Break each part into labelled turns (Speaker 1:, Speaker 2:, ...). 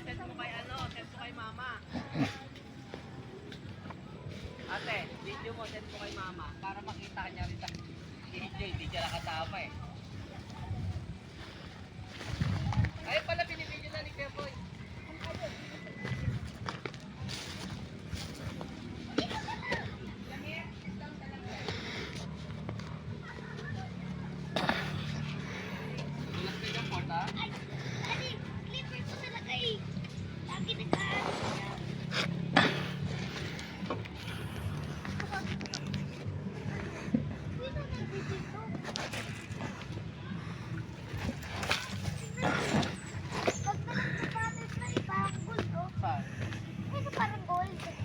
Speaker 1: send mo kay send mo kay mama. Ate, video mo, send mo kay mama para makita niya rin sa DJ, hindi siya nakatama eh. Ay pala, binibidyo na ni Kepoy.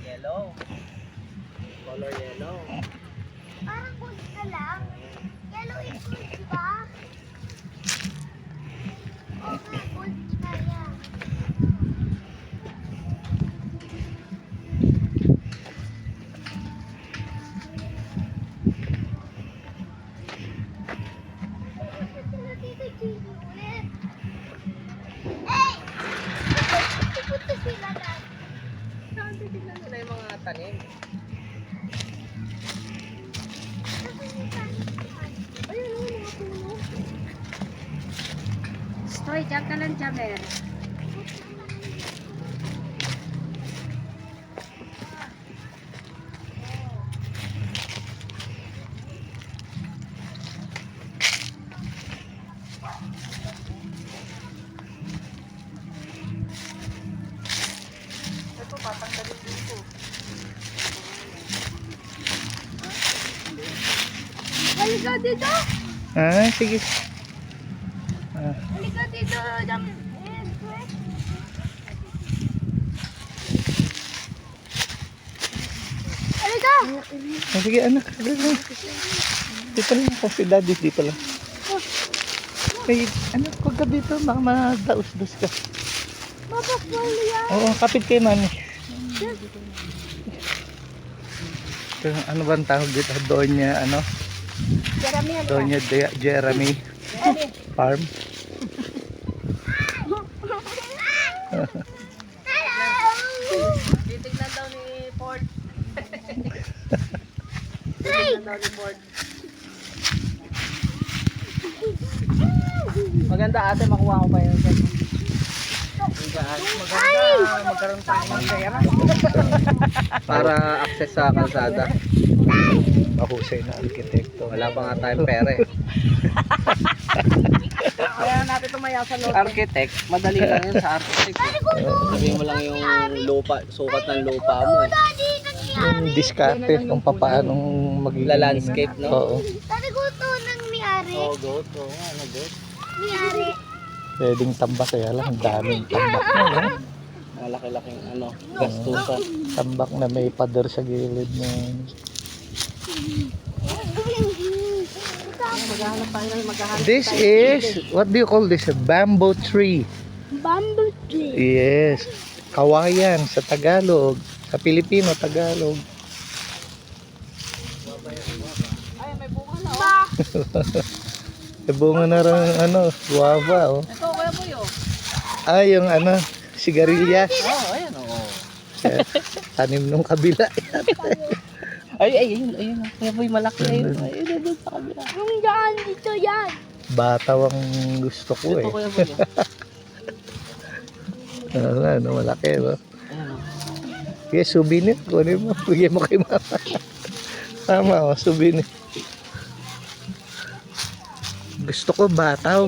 Speaker 1: Yellow. Color yellow.
Speaker 2: Parang gold na lang. Yellow is gold, di ba? Oo nga, gold na yan. Hey! Punta sila lang.
Speaker 1: Saan titignan nila yung mga tanim?
Speaker 2: Ayun, mga puno.
Speaker 3: Stoy, dyan ka lang, Jamer.
Speaker 1: Ito, patanggalin dito.
Speaker 2: Halika dito!
Speaker 4: Ah, sige. Ah,
Speaker 2: Halika dito, Jam. Halika!
Speaker 4: sige anak. Dito lang ako si daddy, dito lang. Ay, anak, huwag ka dito, baka madaus-dus ka.
Speaker 2: Mapapal yan.
Speaker 4: Oo, kapit kay mami. Ito, ano ba ang tawag dito? Doña, ano?
Speaker 3: Jeremy, ano
Speaker 4: Doña Jeremy Farm.
Speaker 1: Titignan daw ni Ford. Titignan daw ni Ford. Maganda ate, makuha ko pa yun. Maganda, magkaroon tayo ng pera. Para access sa kalsada.
Speaker 4: Mahusay na arkitekto.
Speaker 1: Wala pa nga tayong pera eh. Kaya natin tumaya sa loob. Architect, madali lang yun sa architect. Sabihin mo lang yung lupa, sukat ng lupa mo eh.
Speaker 4: Yung diskarte kung paano magiging
Speaker 1: La-landscape, no?
Speaker 4: Oo.
Speaker 2: Tari ko to ng may-ari.
Speaker 1: Oh, goat. Oh, ano goat?
Speaker 2: May-ari.
Speaker 4: Pwedeng tambak kaya lang. Ang daming tambak na. No?
Speaker 1: Malaki-laking ano, gastusan.
Speaker 4: Tambak na may pader sa gilid mo.
Speaker 1: Maghahanap tayo ng maghahanap.
Speaker 4: This is, what do you call this? A bamboo tree.
Speaker 2: Bamboo tree.
Speaker 4: Yes. Kawayan sa Tagalog. Sa Pilipino, Tagalog.
Speaker 1: Ay, may bunga na oh.
Speaker 4: May bunga na rin, ano, guava, oh.
Speaker 1: Ito, kaya po yun.
Speaker 4: Ay, yung ano, sigarilyas.
Speaker 1: Oh, ayan oh.
Speaker 4: Tanim nung kabila.
Speaker 1: Ayun. Kaya po yung malaki ayun. Ayun, doon sa kabila.
Speaker 2: Yung dyan, dito yan.
Speaker 4: Bataw ang gusto ko eh.
Speaker 1: Ito, kaya po yun.
Speaker 4: Ano, malaki, no?
Speaker 1: Ayan oh.
Speaker 4: Sige, souvenir. Kunin mo. Bigyan mo kay mama. Tama, oh, souvenir. Gusto ko bataw.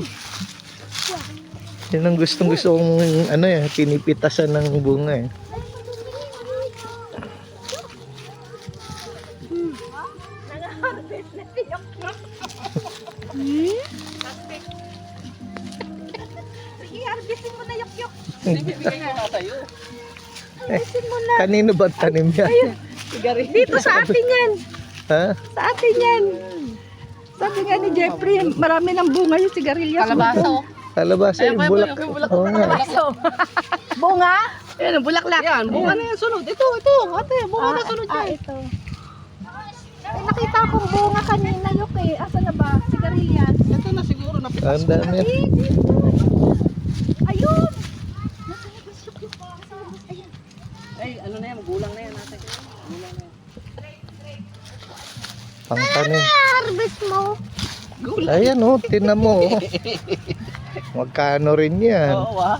Speaker 4: Yan ang gusto kong ano eh, pinipitasan ng bunga eh.
Speaker 2: Sige, harvestin mo na yok-yok.
Speaker 1: Bibigay ko nga sa'yo.
Speaker 2: Harvestin mo na.
Speaker 4: Kanino ba tanim yan?
Speaker 2: Dito sa atin yan.
Speaker 4: Ha?
Speaker 2: Sa atin yan. Sabi nga ni Jeffrey, marami ng bunga yung sigarilyas.
Speaker 1: Kalabasa oh.
Speaker 4: Kalabasa
Speaker 1: Ayun,
Speaker 4: yung
Speaker 1: kaya
Speaker 4: bulak.
Speaker 1: po yung bulak.
Speaker 4: Oo nga.
Speaker 2: Bunga? Ayan, bulaklak.
Speaker 1: Yan, bunga na yan sunod. Ito, ate, bunga na sunod yan.
Speaker 2: Ito. Eh, nakita akong bunga kanina yok eh. Asa na ba? Sigarilyas.
Speaker 1: Ito na siguro, napitas
Speaker 4: Ang dami.
Speaker 2: Ayun! Nasa labas yung
Speaker 4: Pangtanim.
Speaker 2: Harvest mo.
Speaker 4: Ayan oh, tinan mo. Oh. Magkano rin yan?
Speaker 1: Oo ah.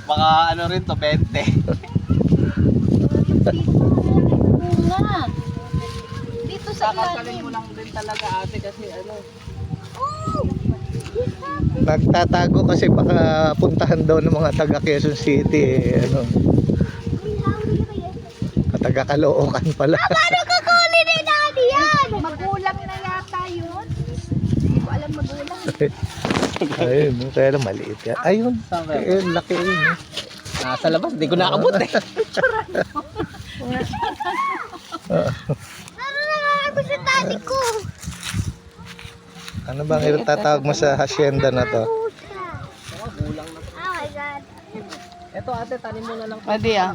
Speaker 1: Baka ano rin to, 20.
Speaker 2: Bunga. Dito sa
Speaker 1: Kakasalin mo
Speaker 2: ilalim.
Speaker 1: lang din talaga ate kasi ano.
Speaker 4: Nagtatago kasi baka puntahan daw ng mga taga Quezon City. Ano, taga Caloocan pala.
Speaker 2: Kukunin ni Daddy yan. Magulang na yata yun. Hindi ko alam magulang.
Speaker 4: Ayun, kaya lang maliit yan. Ayun,
Speaker 1: Saan ba?
Speaker 4: laki yun. Eh.
Speaker 1: Nasa labas, di ko nakabot eh.
Speaker 2: Ano na nga ako sa daddy ko?
Speaker 4: Ano bang itatawag mo sa hacienda na to?
Speaker 1: Bulang na.
Speaker 2: Oh my God.
Speaker 1: Ito ate, tanim mo na lang.
Speaker 3: Pwede ah.